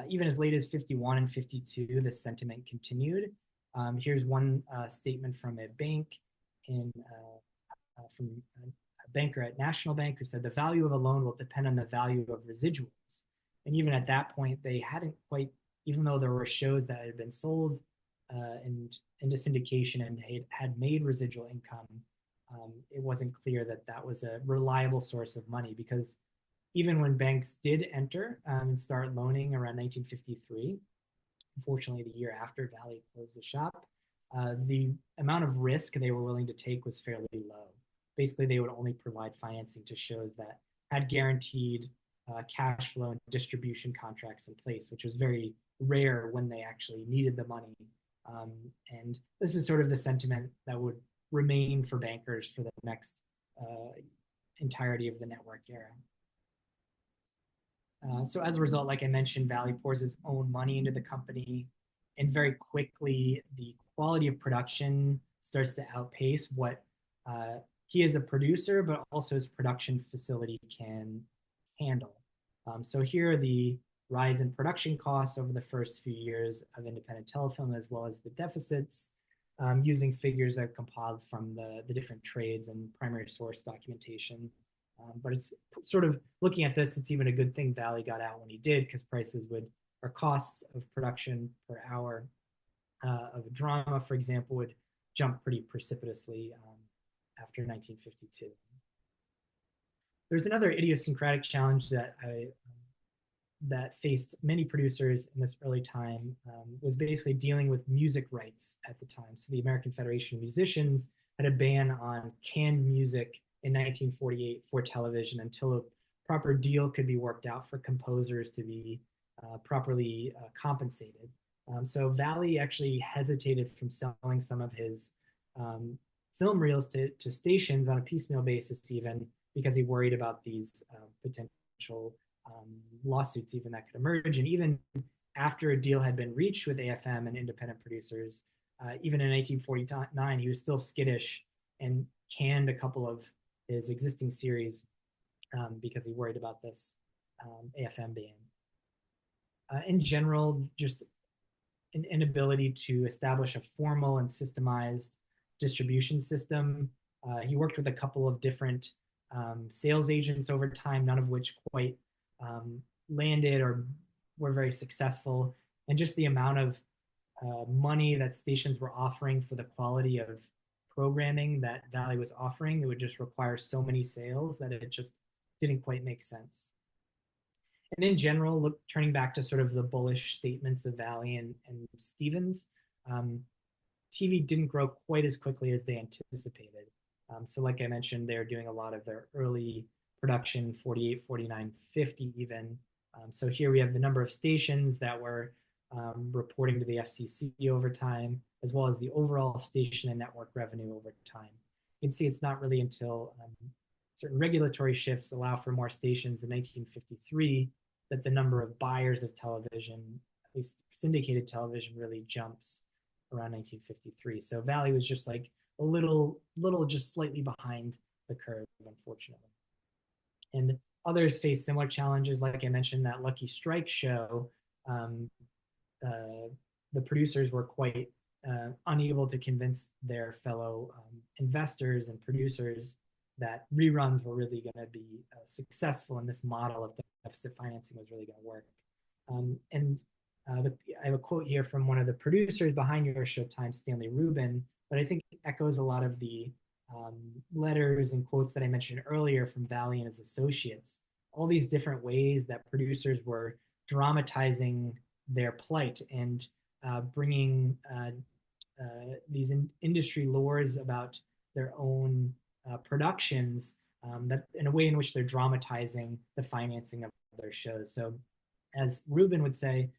Even as late as 51 and 52, this sentiment continued. Here's one statement from a bank from a banker at National Bank who said, "The value of a loan will depend on the value of residuals." And even at that point, they hadn't quite, even though there were shows that had been sold into syndication and had made residual income, it wasn't clear that that was a reliable source of money, because even when banks did enter and start loaning around 1953, unfortunately the year after Vallée closed the shop, the amount of risk they were willing to take was fairly low. Basically, they would only provide financing to shows that had guaranteed cash flow and distribution contracts in place, which was very rare when they actually needed the money. And this is sort of the sentiment that would remain for bankers for the next entirety of the network era. So as a result, like I mentioned, Vallée pours his own money into the company, and very quickly the quality of production starts to outpace what he as a producer, but also his production facility can handle. So here are the rise in production costs over the first few years of independent telefilm, as well as the deficits, using figures that are compiled from the different trades and primary source documentation. But it's sort of looking at this, it's even a good thing Vallée got out when he did, because or costs of production per hour of a drama, for example, would jump pretty precipitously after 1952. There's another idiosyncratic challenge that faced many producers in this early time, was basically dealing with music rights at the time. So the American Federation of Musicians had a ban on canned music in 1948 for television until a proper deal could be worked out for composers to be properly compensated. So Vallée actually hesitated from selling some of his film reels to stations on a piecemeal basis, even because he worried about these potential lawsuits even that could emerge. And even after a deal had been reached with AFM and independent producers, even in 1949, he was still skittish and canned a couple of his existing series because he worried about this AFM ban. In general, just an inability to establish a formal and systemized distribution system. He worked with a couple of different sales agents over time, none of which quite landed or were very successful. And just the amount of money that stations were offering for the quality of programming that Vallée was offering, it would just require so many sales that it just didn't quite make sense. And in general, turning back to sort of the bullish statements of Vallée and Stevens, TV didn't grow quite as quickly as they anticipated. So like I mentioned, they're doing a lot of their early production, 48, 49, 50 even. So here we have the number of stations that were reporting to the FCC over time, as well as the overall station and network revenue over time. You can see it's not really until certain regulatory shifts allow for more stations in 1953 that the number of buyers of television, at least syndicated television, really jumps. around 1953. So Vallée was just like a just slightly behind the curve, unfortunately. And others face similar challenges. Like I mentioned, that Lucky Strike show, um, the producers were quite unable to convince their fellow investors and producers that reruns were really going to be successful, and this model of deficit financing was really going to work. I have a quote here from one of the producers behind your Showtime, Stanley Rubin, that I think echoes a lot of the letters and quotes that I mentioned earlier from Vallée and his associates. All these different ways that producers were dramatizing their plight and bringing these industry lores about their own productions, that in a way in which they're dramatizing the financing of their shows. So, as Rubin would say,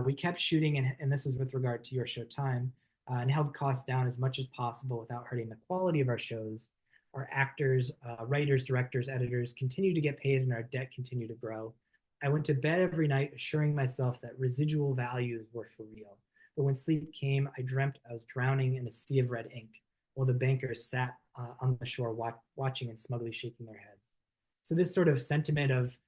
we kept shooting, and this is with regard to your Showtime, and held costs down as much as possible without hurting the quality of our shows. Our actors, writers, directors, editors continued to get paid, and our debt continued to grow. I went to bed every night assuring myself that residual values were for real. But when sleep came, I dreamt I was drowning in a sea of red ink, while the bankers sat on the shore watching and smugly shaking their heads. So this sort of sentiment of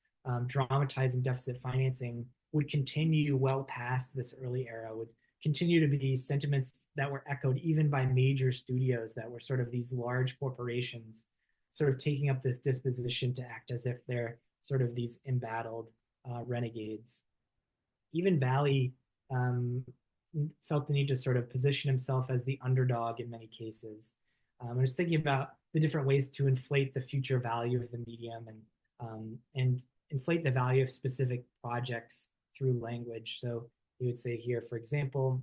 dramatizing deficit financing would continue well past this early era, would continue to be sentiments that were echoed even by major studios that were sort of these large corporations, sort of taking up this disposition to act as if they're sort of these embattled renegades. Even Vallée felt the need to sort of position himself as the underdog in many cases. I was thinking about the different ways to inflate the future value of the medium and inflate the value of specific projects through language. So you would say here, for example,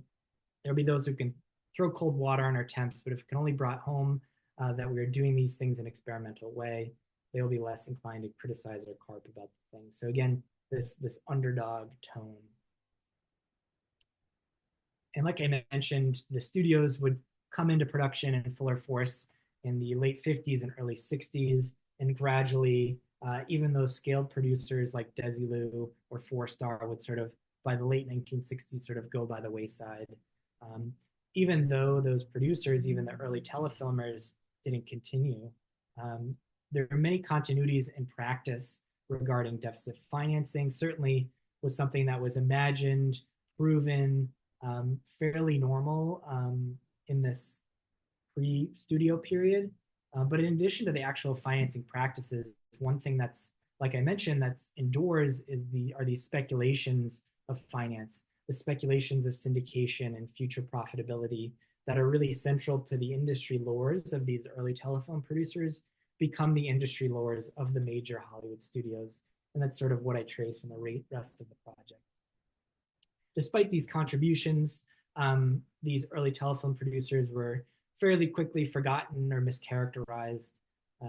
there'll be those who can throw cold water on our attempts, but if it can only brought home that we are doing these things in an experimental way, they will be less inclined to criticize or carp about the things. So again, this underdog tone. And like I mentioned, the studios would come into production in fuller force in the late 50s and early 60s, and gradually, even those scaled producers like Desilu or Four Star would sort of, by the late 1960s, sort of go by the wayside. Even though those producers, even the early telefilmers, didn't continue, there are many continuities in practice regarding deficit financing. Certainly was something that was imagined, proven, fairly normal in this pre-studio period. But in addition to the actual financing practices, one thing that's, like I mentioned, that's indoors are these speculations of finance, the speculations of syndication and future profitability that are really central to the industry lores of these early telephone producers become the industry lores of the major Hollywood studios. And that's sort of what I trace in the rest of the project. Despite these contributions, these early telephone producers were fairly quickly forgotten or mischaracterized.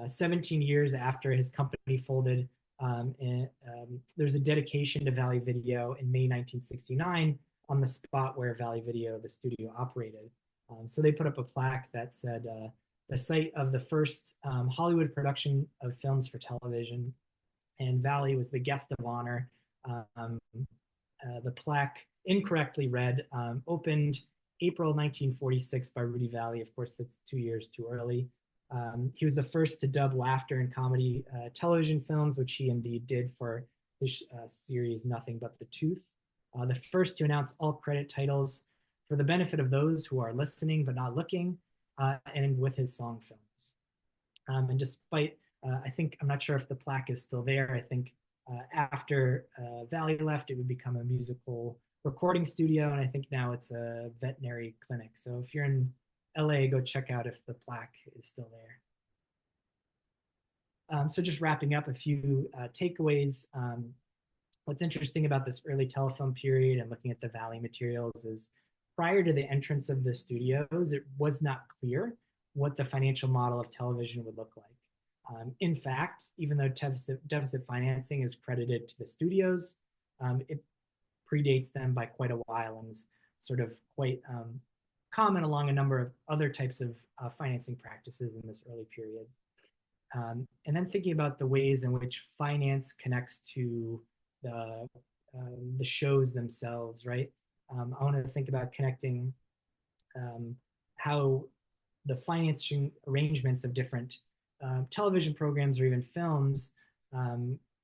17 years after his company folded, there's a dedication to Vallée-Video in May 1969 on the spot where Vallée-Video, the studio, operated. So they put up a plaque that said, the site of the first Hollywood production of films for television, and Vallée was the guest of honor. The plaque incorrectly read, opened April 1946 by Rudy Vallée. Of course, that's 2 years too early. He was the first to dub laughter and comedy television films, which he indeed did for his series Nothing But the Tooth. The first to announce all credit titles for the benefit of those who are listening but not looking, and with his song films. And despite, I'm not sure if the plaque is still there. I think after Vallée left, it would become a musical recording studio, and I think now it's a veterinary clinic. So if you're in LA, go check out if the plaque is still there. So just wrapping up a few takeaways. What's interesting about this early telephone period and looking at the Vallée materials is prior to the entrance of the studios, it was not clear what the financial model of television would look like. In fact, even though deficit financing is credited to the studios, it predates them by quite a while and is sort of quite common along a number of other types of financing practices in this early period. And then thinking about the ways in which finance connects to the shows themselves, right? I want to think about connecting how the financing arrangements of different television programs or even films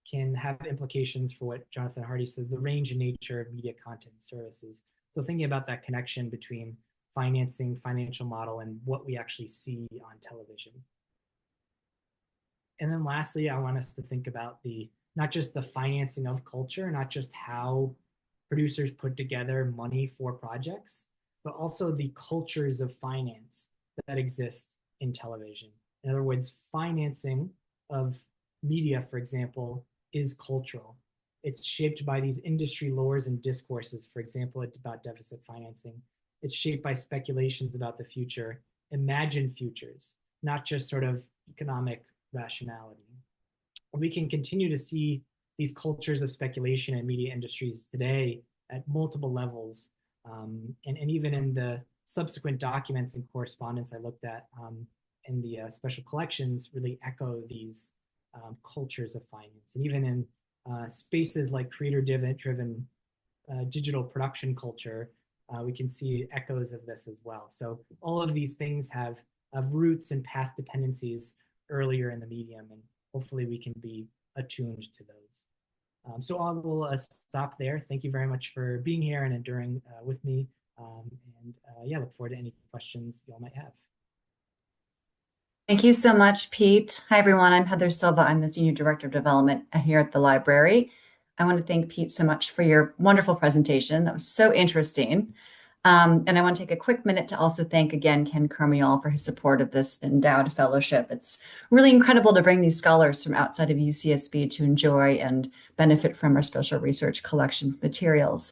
can have implications for what Jonathan Hardy says, the range and nature of media content services. So thinking about that connection between financing, financial model, and what we actually see on television. And then lastly, I want us to think about not just the financing of culture, not just how producers put together money for projects, but also the cultures of finance that exist in television. In other words, financing of media, for example, is cultural. It's shaped by these industry lores and discourses, for example, about deficit financing. It's shaped by speculations about the future, imagined futures, not just sort of economic rationality. We can continue to see these cultures of speculation in media industries today at multiple levels. And even in the subsequent documents and correspondence I looked at in the special collections really echo these cultures of finance. And even in spaces like creator-driven digital production culture, we can see echoes of this as well. So all of these things have roots and path dependencies earlier in the medium, and hopefully we can be attuned to those. So I will stop there. Thank you very much for being here and enduring with me. Yeah, look forward to any questions you all might have. Thank you so much, Pete. Hi, everyone. I'm Heather Silva. I'm the Senior Director of Development here at the library. I want to thank Pete so much for your wonderful presentation. That was so interesting. And I want to take a quick minute to also thank again Ken Karmiole for his support of this Endowed Fellowship. It's really incredible to bring these scholars from outside of UCSB to enjoy and benefit from our special research collections materials.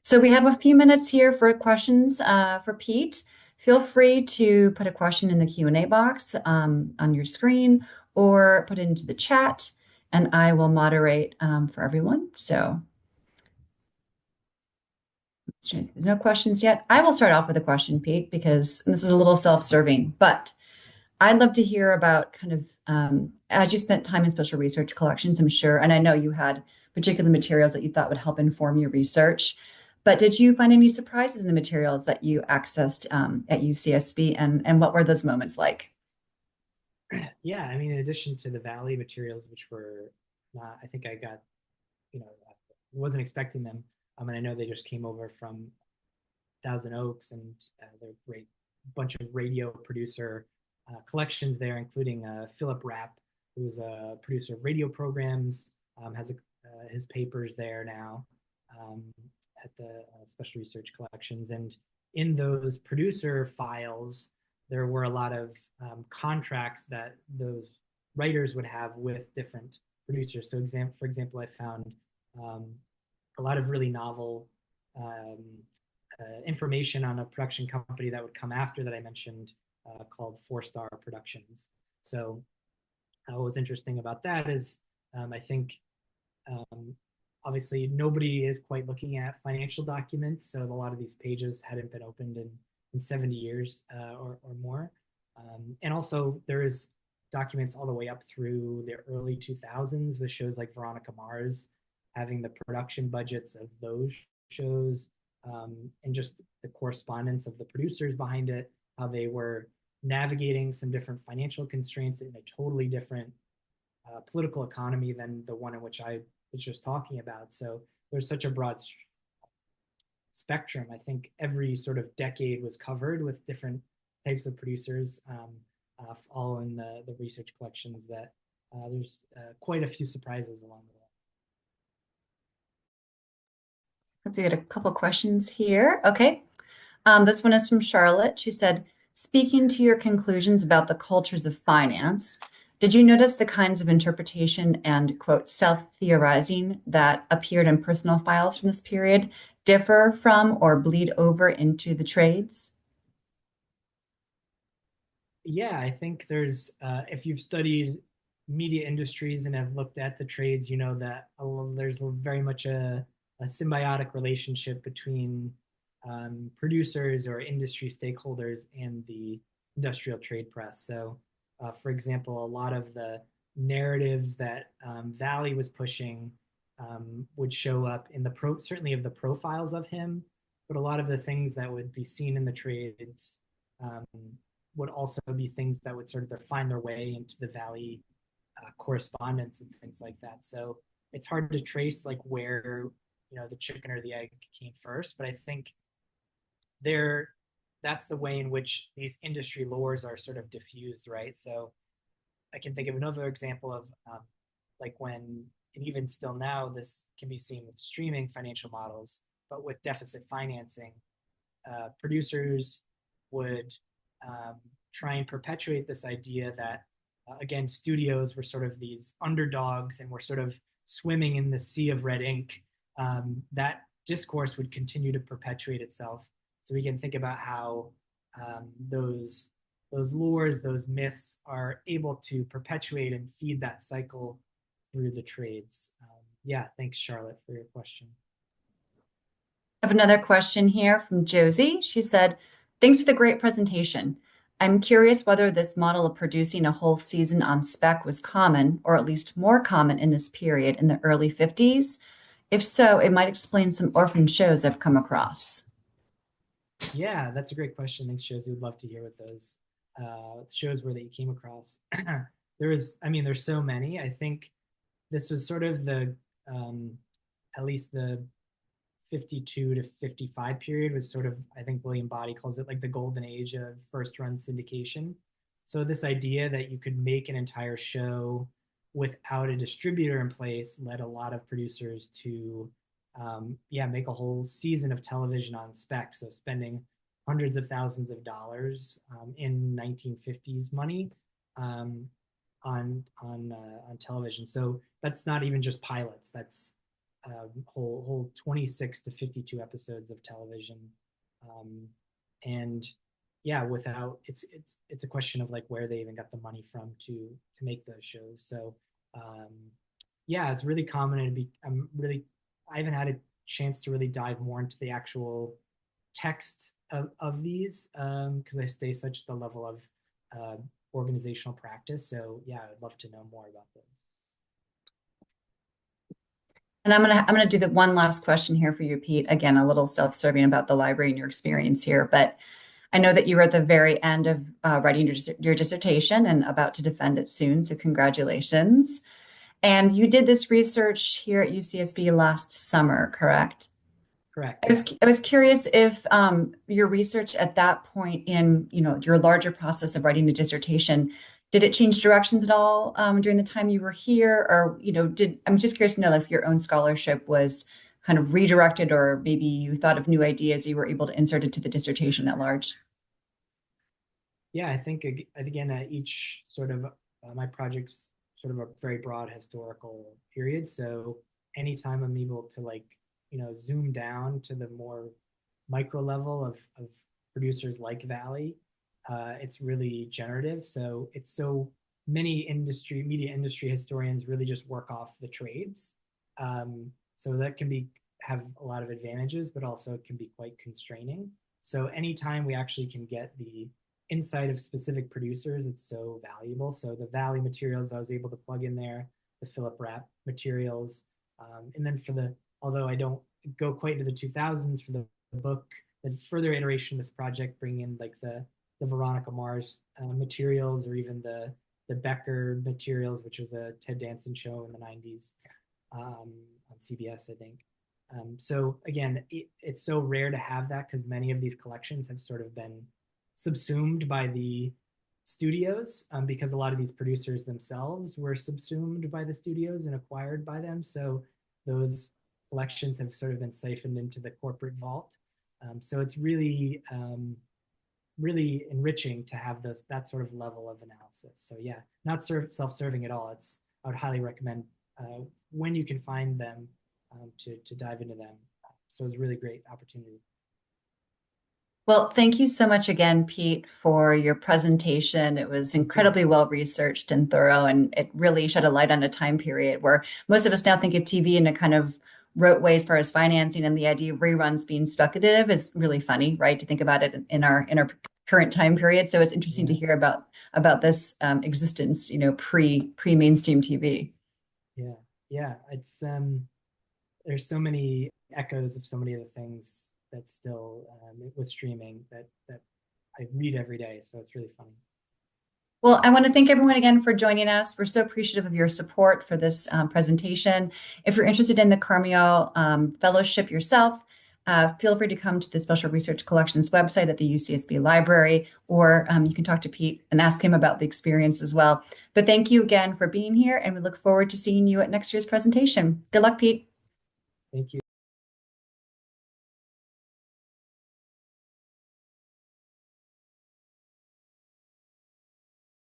So we have a few minutes here for questions for Pete. Feel free to put a question in the Q&A box on your screen or put it into the chat, and I will moderate for everyone. So there's no questions yet. I will start off with a question, Pete, because this is a little self-serving, but I'd love to hear about kind of, as you spent time in special research collections, I'm sure, and I know you had particular materials that you thought would help inform your research, but did you find any surprises in the materials that you accessed at UCSB, and what were those moments like? Yeah, I mean, in addition to the Vallée materials, which were, I think I got, I wasn't expecting them. And I know they just came over from Thousand Oaks, and they're a great bunch of radio producer collections there, including Philip Rapp, who's a producer of radio programs, has his papers there now at the Special Research Collections. And in those producer files, there were a lot of contracts that those writers would have with different producers. So for example, I found a lot of really novel information on a production company that would come after that I mentioned called 4 Star Productions. So what was interesting about that is I think obviously nobody is quite looking at financial documents, so a lot of these pages hadn't been opened in 70 years or more. And also there is documents all the way up through the early 2000s with shows like Veronica Mars, having the production budgets of those shows, and just the correspondence of the producers behind it, how they were navigating some different financial constraints in a totally different political economy than the one in which I was just talking about. So there's such a broad spectrum. I think every sort of decade was covered with different types of producers, all in the research collections, that there's quite a few surprises along the way. Let's get a couple questions here. Okay. This one is from Charlotte. She said, speaking to your conclusions about the cultures of finance, did you notice the kinds of interpretation and, quote, self-theorizing that appeared in personal files from this period differ from or bleed over into the trades? Yeah, I think there's, if you've studied media industries and have looked at the trades, you know that there's very much a symbiotic relationship between producers or industry stakeholders and the industrial trade press. So, for example, a lot of the narratives that Vallée was pushing would show up in certainly of the profiles of him, but a lot of the things that would be seen in the trades would also be things that would sort of find their way into the Vallée correspondence and things like that. So it's hard to trace like where, the chicken or the egg came first, but I think that's the way in which these industry lores are sort of diffused, right? So I can think of another example of like when, and even still now, this can be seen with streaming financial models, but with deficit financing, producers would try and perpetuate this idea that, again, studios were sort of these underdogs and were sort of swimming in the sea of red ink. That discourse would continue to perpetuate itself. So we can think about how those lures, those myths are able to perpetuate and feed that cycle through the trades. Yeah, thanks, Charlotte, for your question. I have another question here from Josie. She said, thanks for the great presentation. I'm curious whether this model of producing a whole season on spec was common, or at least more common in this period in the early 50s. If so, it might explain some orphan shows I've come across. Yeah, that's a great question. Thanks, Josie. Would love to hear what those shows were that you came across. There's so many. I think this was sort of the, at least the 52 to 55 period was sort of, I think William Body calls it like the golden age of first run syndication. So this idea that you could make an entire show without a distributor in place led a lot of producers to make a whole season of television on spec. So spending hundreds of thousands of dollars in 1950s money on television. So that's not even just pilots. That's whole 26 to 52 episodes of television, and yeah, without it's a question of like where they even got the money from to make those shows. So yeah, it's really common, and I haven't had a chance to really dive more into the actual text of these because I stay such at the level of organizational practice. So yeah, I'd love to know more about those. And I'm gonna do the one last question here for you, Pete. Again, a little self-serving about the library and your experience here, but I know that you were at the very end of writing your dissertation and about to defend it soon, so congratulations. And you did this research here at UCSB last summer, correct? Correct. I was curious if your research at that point in your larger process of writing a dissertation, did it change directions at all during the time you were here, or I'm just curious to know if your own scholarship was kind of redirected, or maybe you thought of new ideas you were able to insert into the dissertation at large. Yeah, I think again, each sort of my project's sort of a very broad historical period. So anytime I'm able to zoom down to the more micro level of producers like Vallée, it's really generative. So it's so many media industry historians really just work off the trades. So that can have a lot of advantages, but also can be quite constraining. So anytime we actually can get the insight of specific producers, it's so valuable. So the Vallée materials I was able to plug in there, the Philip Rapp materials, and then although I don't go quite into the 2000s for the book, the further iteration of this project, bring in like the Veronica Mars materials, or even the Becker materials, which was a Ted Danson show in the 90s on CBS, I think. So again, it's so rare to have that because many of these collections have sort of been subsumed by the studios because a lot of these producers themselves were subsumed by the studios and acquired by them. So those collections have sort of been siphoned into the corporate vault. So it's really really enriching to have that sort of level of analysis. So yeah, not self-serving at all. I would highly recommend when you can find them to dive into them. So it was a really great opportunity. Well, thank you so much again, Pete, for your presentation. It was incredibly well researched and thorough, and it really shed a light on a time period where most of us now think of TV in a kind of rote way as far as financing, and the idea of reruns being speculative is really funny, right? To think about it in our current time period. So it's interesting to hear about this existence, pre mainstream TV. Yeah, it's there's so many echoes of so many of the things that's still with streaming that I read every day. So it's really funny. Well, I want to thank everyone again for joining us. We're so appreciative of your support for this presentation. If you're interested in the Karmiole Fellowship yourself, feel free to come to the Special Research Collections website at the UCSB Library, or you can talk to Pete and ask him about the experience as well. But thank you again for being here, and we look forward to seeing you at next year's presentation. Good luck, Pete. Thank you.